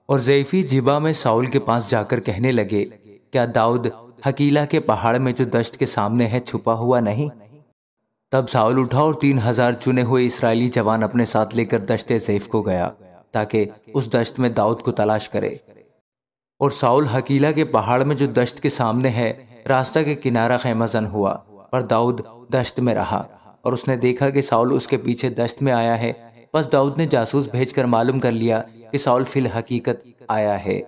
اور ضعیفی جبا میں ساؤل کے پاس جا کر کہنے لگے، کیا داؤد حکیلا کے پہاڑ میں جو دشت کے سامنے ہے چھپا ہوا نہیں؟ تب ساؤل اٹھا اور 3,000 چنے ہوئے اسرائیلی جوان اپنے ساتھ لے کر دشت زیف کو گیا تاکہ اس دشت میں داؤد کو تلاش کرے۔ اور ساؤل حکیلا کے پہاڑ میں جو دشت کے سامنے ہے راستہ کے کنارہ خیمہ زن ہوا، پر داؤد دشت میں رہا، اور اس نے دیکھا کہ ساؤل اس کے پیچھے دشت میں آیا ہے۔ پس داؤد نے جاسوس بھیج کر معلوم کر لیا کہ ساؤل فی الحقیقت آیا ہے۔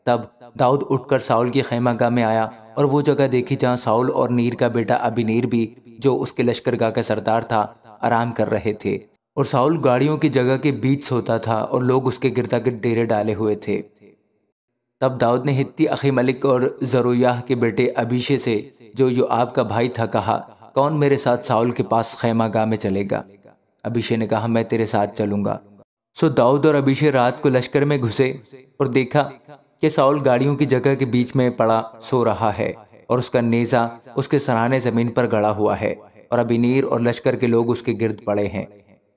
تب داؤد اٹھ کر ساؤل کی خیمہ گاہ میں آیا اور وہ جگہ دیکھی جہاں ساؤل اور نیر کا بیٹا ابینیر بھی، جو اس کے لشکرگاہ کا سردار تھا، آرام کر رہے تھے، اور ساؤل گاڑیوں کی جگہ کے بیچ سوتا تھا اور لوگ اس کے گردا گرد ڈیرے ڈالے ہوئے تھے۔ تب داؤد نے ہتی اخی ملک اور زرویاہ کے بیٹے ابیشے سے، جو یوآب کا بھائی تھا، کہا، کون میرے ساتھ ساؤل کے پاس خیمہ گاہ میں چلے گا؟ ابیشے نے کہا، میں تیرے ساتھ چلوں گا۔ سو داؤد اور ابیشے رات کو لشکر میں گھسے اور دیکھا کہ ساؤل گاڑیوں کی جگہ کے بیچ میں پڑا سو رہا ہے، اور اس کا نیزہ اس کے سرانے زمین پر گڑا ہوا ہے، اور ابینیر اور لشکر کے لوگ اس کے گرد پڑے ہیں۔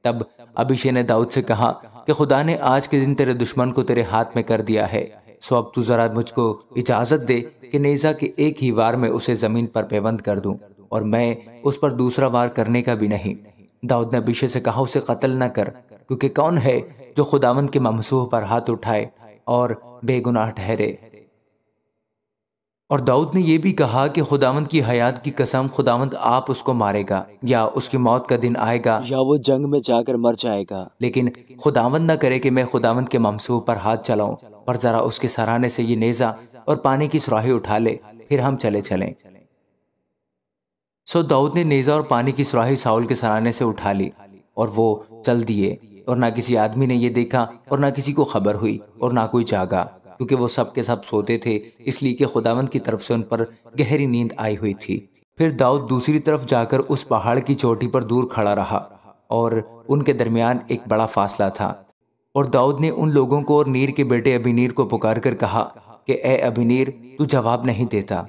تب ابیشے نے داؤد سے کہا کہ خدا نے آج کے دن تیرے دشمن کو تیرے ہاتھ میں کر دیا ہے، سو اب تو ذرا مجھ کو اجازت دے کہ نیزہ کے ایک ہی وار میں اسے زمین پر پیوند کر دوں، اور میں اس پر دوسرا وار کرنے کا بھی نہیں۔ داؤد نے ابیشے سے کہا، اسے قتل نہ کر، کیونکہ کون ہے جو خداوند کے ممسوح پر ہاتھ اٹھائے اور بے گناہ ٹھہرے؟ اور داؤد نے یہ بھی کہا کہ خداوند کی حیات کی قسم، خداوند آپ اس کو مارے گا، یا اس کی موت کا دن آئے گا، یا وہ جنگ میں جا کر مر جائے گا۔ لیکن خداوند نہ کرے کہ میں خداوند کے ممسوح پر ہاتھ چلاؤں، پر ذرا اس کے سرانے سے یہ نیزہ اور پانی کی سراہی اٹھا لے، پھر ہم چلیں۔ سو داؤد نے نیزہ اور پانی کی سراہی ساؤل کے سرانے سے اٹھا لی، اور وہ چل دیے، اور نہ کسی آدمی نے یہ دیکھا اور نہ کسی کو خبر ہوئی اور نہ کوئی جاگا، کیونکہ وہ سب کے سب سوتے تھے، اس لیے کہ خداوند کی طرف سے ان پر گہری نیند آئی ہوئی تھی۔ پھر داؤد دوسری طرف جا کر اس پہاڑ کی چوٹی پر دور کھڑا رہا، اور ان کے درمیان ایک بڑا فاصلہ تھا۔ اور داؤد نے ان لوگوں کو اور نیر کے بیٹے ابینیر کو پکار کر کہا کہ اے ابینیر، تو جواب نہیں دیتا۔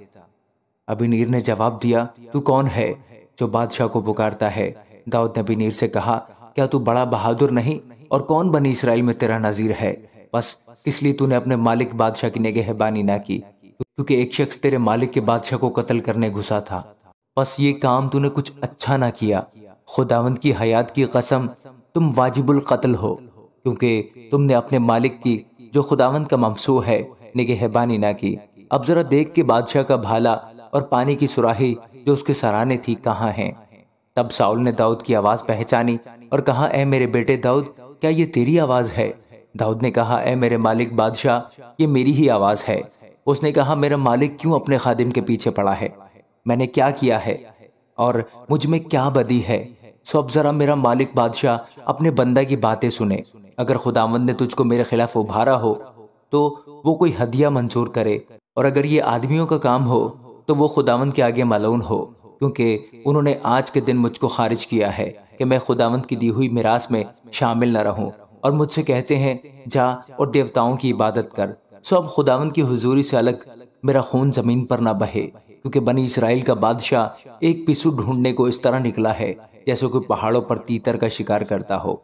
ابینیر نے جواب دیا، تو کون ہے جو بادشاہ کو پکارتا ہے؟ داؤد نے ابینیر سے کہا، کیا تو بڑا بہادر نہیں؟ اور کون بنی اسرائیل میں تیرا نظیر ہے؟ بس کس لیے تو نے اپنے مالک بادشاہ کی نگہبانی نہ کی؟ کیونکہ ایک شخص تیرے مالک کے بادشاہ کو قتل کرنے گھسا تھا۔ بس یہ کام تو نے کچھ اچھا نہ کیا۔ خداوند کی حیات کی قسم، تم واجب القتل ہو، کیونکہ تم نے اپنے مالک کی، جو خداوند کا ممسوح ہے، نگہبانی نہ کی۔ اب ذرا دیکھ کہ بادشاہ کا بھالا اور پانی کی سراہی جو اس کے سرانے تھی کہاں ہیں؟ تب ساؤل نے داؤد کی آواز پہچانی اور کہا، اے میرے بیٹے داؤد، کیا یہ تیری آواز ہے؟ داؤد نے کہا، اے میرے مالک بادشاہ، یہ میری ہی آواز ہے۔ اس نے کہا، میرا مالک کیوں اپنے خادم کے پیچھے پڑا ہے؟ میں نے کیا کیا ہے اور مجھ میں کیا بدی ہے؟ سو اب ذرا میرا مالک بادشاہ اپنے بندہ کی باتیں سنے۔ اگر خداوند نے تجھ کو میرے خلاف ابھارا ہو تو وہ کوئی ہدیہ منظور کرے، اور اگر یہ آدمیوں کا کام ہو تو وہ خداوند کے آگے ملعون ہو، کیونکہ انہوں نے آج کے دن مجھ کو خارج کیا ہے کہ میں خداوند کی دی ہوئی میراث میں شامل نہ رہوں، اور مجھ سے کہتے ہیں، جا اور دیوتاؤں کی عبادت کر۔ سو اب خداوند کی حضوری سے الگ میرا خون زمین پر نہ بہے، کیونکہ بنی اسرائیل کا بادشاہ ایک پسو ڈھونڈنے کو اس طرح نکلا ہے جیسے کوئی پہاڑوں پر تیتر کا شکار کرتا ہو۔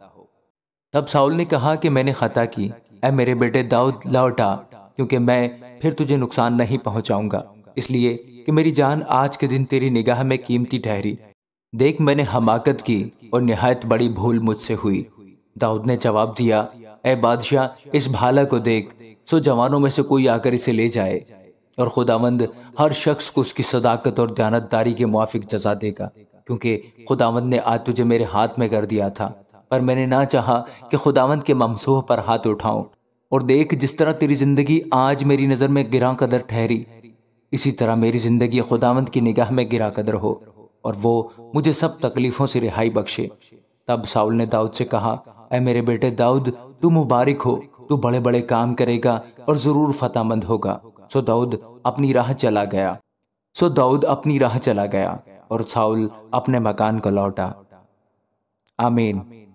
تب ساؤل نے کہا کہ میں نے خطا کی، اے میرے بیٹے داؤد لوٹا، کیونکہ میں پھر تجھے نقصان نہیں پہنچاؤں گا، اس لیے کہ میری جان آج کے دن تیری نگاہ میں قیمتی ٹھہری۔ دیکھ میں نے حماقت کی اور نہایت بڑی بھول مجھ سے ہوئی۔ داؤد نے جواب دیا، اے بادشاہ، اس بھالا کو دیکھ، سو جوانوں میں سے کوئی آ کر اسے لے جائے، اور خداوند ہر شخص کو اس کی صداقت اور دیانتداری کے موافق جزا دے گا، کیونکہ خداوند نے آج تجھے میرے ہاتھ میں کر دیا تھا، پر میں نے نہ چاہا کہ خداوند کے ممسوح پر ہاتھ اٹھاؤں۔ اور دیکھ جس طرح تیری زندگی آج میری نظر میں گراں قدر ٹھہری، اسی طرح میری زندگی خداوند کی نگاہ میں گراں قدر ہو، اور وہ مجھے سب تکلیفوں سے رہائی بخشے۔ تب ساؤل نے داؤد سے کہا، اے میرے بیٹے داؤد، تو مبارک ہو، تو بڑے بڑے کام کرے گا اور ضرور فتح مند ہوگا۔ سو داؤد اپنی راہ چلا گیا اور ساؤل اپنے مکان کو لوٹا۔ آمین۔